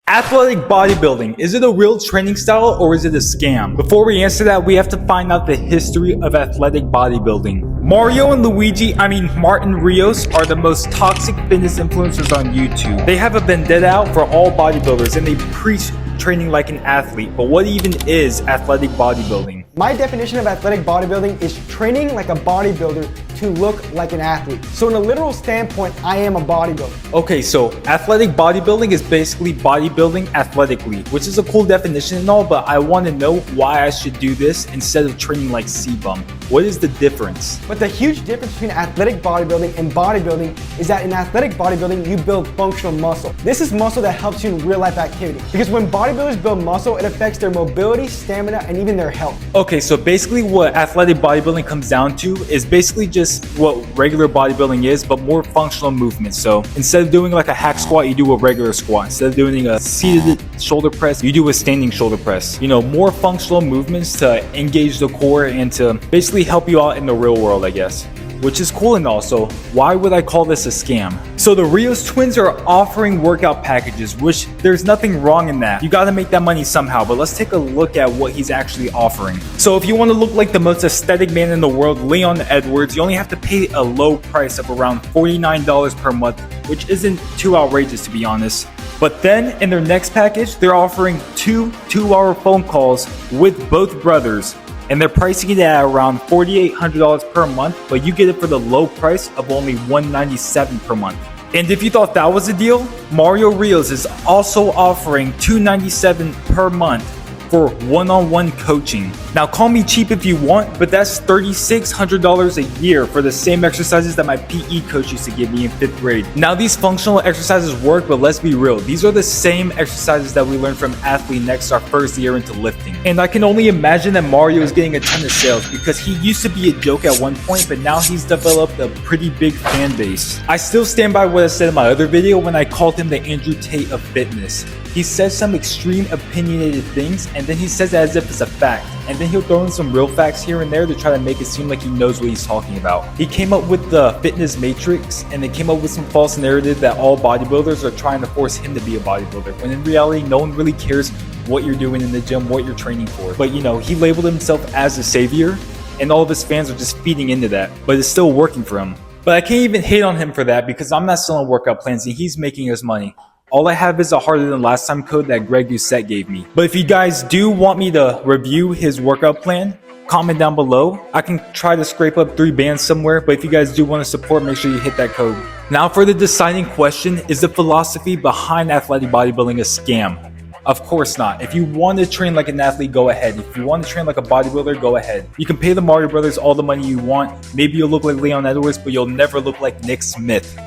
Athletic bodybuilding, is it a real training style or is it a scam? Before we answer that, we have to find out the history of athletic bodybuilding. Martin Rios are the most toxic fitness influencers on YouTube. They have a vendetta out for all bodybuilders and they preach training like an athlete. But what even is athletic bodybuilding? My definition of athletic bodybuilding is training like a bodybuilder to look like an athlete. So in a literal standpoint, I am a bodybuilder. Okay, so athletic bodybuilding is basically bodybuilding athletically, which is a cool definition and all, but I want to know why I should do this instead of training like C-Bum. What is the difference? But the huge difference between athletic bodybuilding and bodybuilding is that in athletic bodybuilding, you build functional muscle. This is muscle that helps you in real life activity. Because when bodybuilders build muscle, it affects their mobility, stamina, and even their health. Okay, so basically what athletic bodybuilding comes down to is basically just what regular bodybuilding is, but more functional movements. So instead of doing like a hack squat, you do a regular squat. Instead of doing a seated shoulder press, you do a standing shoulder press. You know, more functional movements to engage the core and to basically help you out in the real world, I guess. Which is cool and all, so why would I call this a scam? So the Rios twins are offering workout packages, which there's nothing wrong in that. You gotta make that money somehow, but let's take a look at what he's actually offering. So if you wanna look like the most aesthetic man in the world, Leon Edwards, you only have to pay a low price of around $49 per month, which isn't too outrageous to be honest. But then in their next package, they're offering two 2-hour phone calls with both brothers. And they're pricing it at around $4,800 per month, but you get it for the low price of only $197 per month. And if you thought that was a deal, Mario Rios is also offering $297 per month for one-on-one coaching. Now call me cheap if you want, but that's $3,600 a year for the same exercises that my PE coach used to give me in 5th grade. Now these functional exercises work, but let's be real. These are the same exercises that we learned from Athlete Next our first year into lifting. And I can only imagine that Mario is getting a ton of sales because he used to be a joke at one point, but now he's developed a pretty big fan base. I still stand by what I said in my other video when I called him the Andrew Tate of fitness. He says some extreme opinionated things and then he says it as if it's a fact. And then he'll throw in some real facts here and there to try to make it seem like he knows what he's talking about. He came up with the fitness matrix and then came up with some false narrative that all bodybuilders are trying to force him to be a bodybuilder. When in reality, no one really cares what you're doing in the gym, what you're training for. But you know, he labeled himself as a savior and all of his fans are just feeding into that. But it's still working for him. But I can't even hate on him for that because I'm not selling workout plans and he's making his money. All I have is a harder than last time code that Greg Doucette gave me. But if you guys do want me to review his workout plan, comment down below. I can try to scrape up 3 bands somewhere, but if you guys do want to support, make sure you hit that code. Now for the deciding question, is the philosophy behind athletic bodybuilding a scam? Of course not. If you want to train like an athlete, go ahead. If you want to train like a bodybuilder, go ahead. You can pay the Mario brothers all the money you want. Maybe you'll look like Leon Edwards, but you'll never look like Nick Smith.